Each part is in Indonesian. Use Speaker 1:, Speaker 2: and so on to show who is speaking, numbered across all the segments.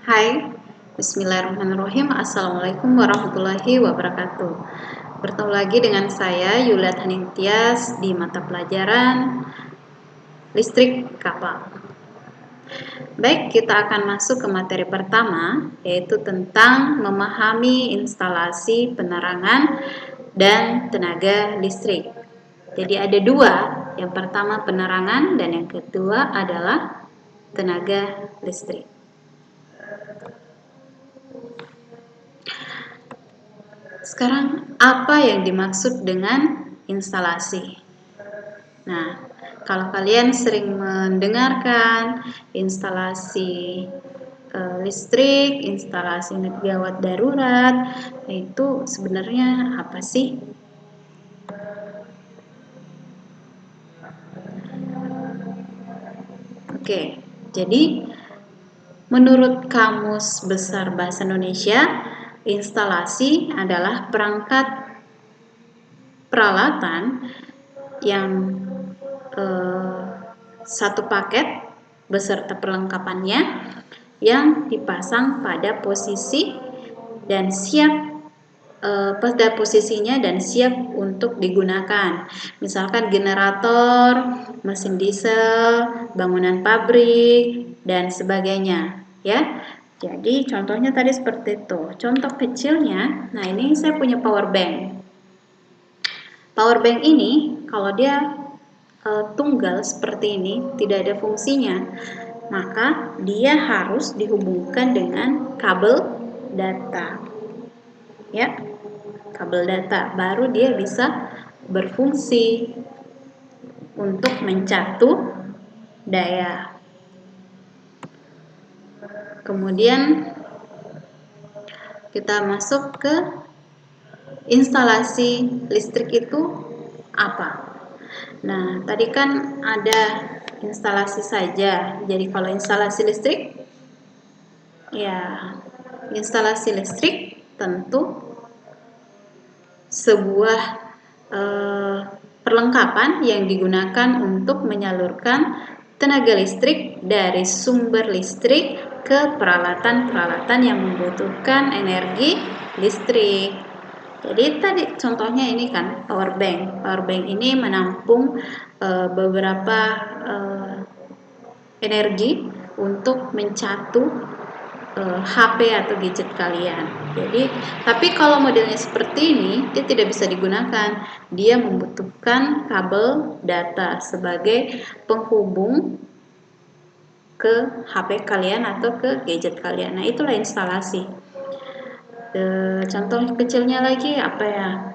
Speaker 1: Hai, Bismillahirrahmanirrahim. Assalamualaikum warahmatullahi wabarakatuh. Bertemu lagi dengan saya Yuliat Haningtyas di mata pelajaran listrik kapal. Baik, kita akan masuk ke materi pertama, yaitu tentang memahami instalasi penerangan dan tenaga listrik. Jadi ada dua, yang pertama penerangan dan yang kedua adalah tenaga listrik. Sekarang, apa yang dimaksud dengan instalasi? Nah, kalau kalian sering mendengarkan instalasi listrik, instalasi gawat darurat, itu sebenarnya apa sih? Oke, jadi menurut Kamus Besar Bahasa Indonesia, instalasi adalah perangkat peralatan yang satu paket beserta perlengkapannya yang dipasang pada posisi dan siap pada posisinya dan siap untuk digunakan. Misalkan generator, mesin diesel, bangunan pabrik dan sebagainya, ya. Jadi contohnya tadi seperti itu. Contoh kecilnya, nah ini saya punya power bank. Power bank ini kalau dia tunggal seperti ini, tidak ada fungsinya, maka dia harus dihubungkan dengan kabel data. Ya, kabel data baru dia bisa berfungsi untuk mencatu daya. Kemudian kita masuk ke instalasi listrik itu apa? Nah, tadi kan ada instalasi saja. Jadi kalau instalasi listrik, ya instalasi listrik tentu sebuah perlengkapan yang digunakan untuk menyalurkan tenaga listrik dari sumber listrik ke peralatan-peralatan yang membutuhkan energi listrik. Jadi tadi contohnya ini kan power bank. Power bank ini menampung beberapa energi untuk mencatu HP atau gadget kalian. Jadi, tapi kalau modelnya seperti ini, dia tidak bisa digunakan. Dia membutuhkan kabel data sebagai penghubung ke HP kalian atau ke gadget kalian. Nah, itulah instalasi. Contoh kecilnya lagi apa ya?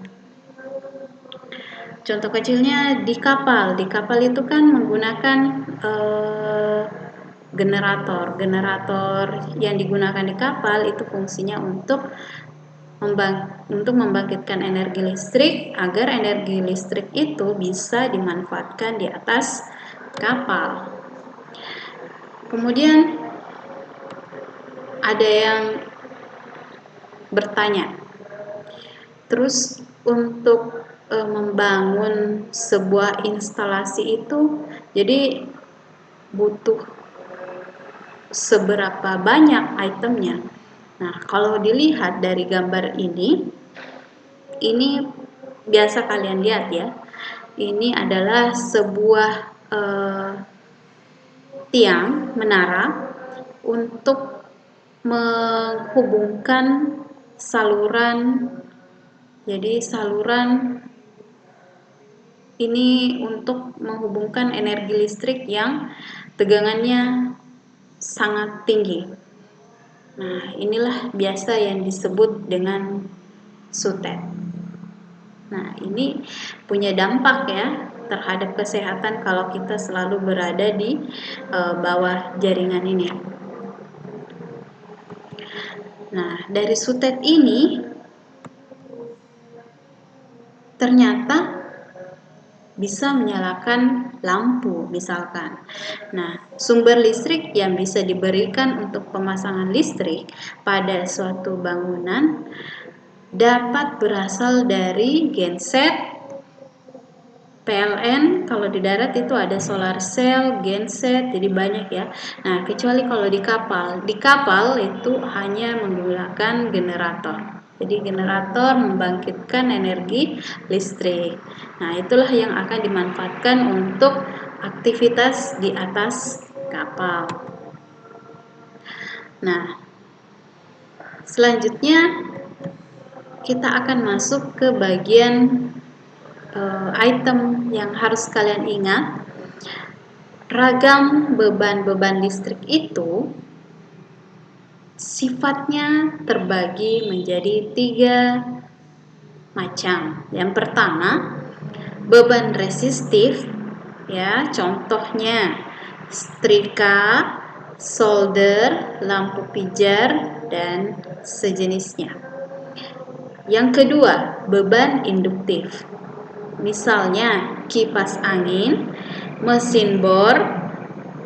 Speaker 1: Contoh kecilnya di kapal. Di kapal itu kan menggunakan generator. Generator yang digunakan di kapal itu fungsinya untuk membangkitkan energi listrik agar energi listrik itu bisa dimanfaatkan di atas kapal. Kemudian ada yang bertanya, terus untuk membangun sebuah instalasi itu jadi butuh seberapa banyak itemnya. Nah, kalau dilihat dari gambar ini biasa kalian lihat ya. Ini adalah sebuah tiang menara untuk menghubungkan saluran. Jadi saluran ini untuk menghubungkan energi listrik yang tegangannya sangat tinggi. Nah, inilah biasa yang disebut dengan sutet. Nah, ini punya dampak ya terhadap kesehatan kalau kita selalu berada di bawah jaringan ini. Nah, dari sutet ini ternyata bisa menyalakan lampu misalkan. Nah, sumber listrik yang bisa diberikan untuk pemasangan listrik pada suatu bangunan dapat berasal dari genset, PLN kalau di darat itu ada solar cell, genset, jadi banyak ya. Nah, kecuali kalau di kapal itu hanya menggunakan generator. Jadi generator membangkitkan energi listrik. Nah, itulah yang akan dimanfaatkan untuk aktivitas di atas kapal. Nah, selanjutnya kita akan masuk ke bagian item yang harus kalian ingat. Ragam beban-beban listrik itu sifatnya terbagi menjadi 3 macam. Yang pertama, beban resistif, ya, contohnya setrika, solder, lampu pijar, dan sejenisnya. Yang kedua, beban induktif. Misalnya kipas angin, mesin bor,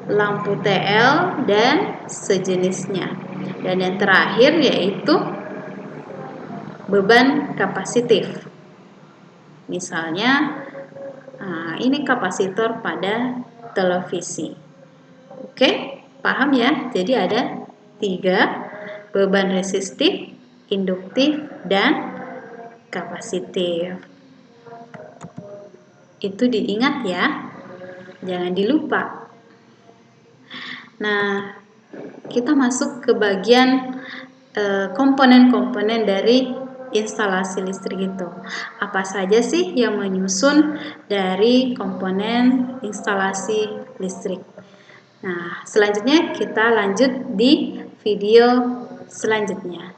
Speaker 1: lampu TL, dan sejenisnya. Dan yang terakhir yaitu beban kapasitif. Misalnya, ini kapasitor pada televisi. Oke, paham ya? Jadi ada 3, beban resistif, induktif, dan kapasitif. Itu diingat ya, jangan dilupa. Nah, kita masuk ke bagian komponen-komponen dari instalasi listrik itu. Apa saja sih yang menyusun dari komponen instalasi listrik? Nah, selanjutnya kita lanjut di video selanjutnya.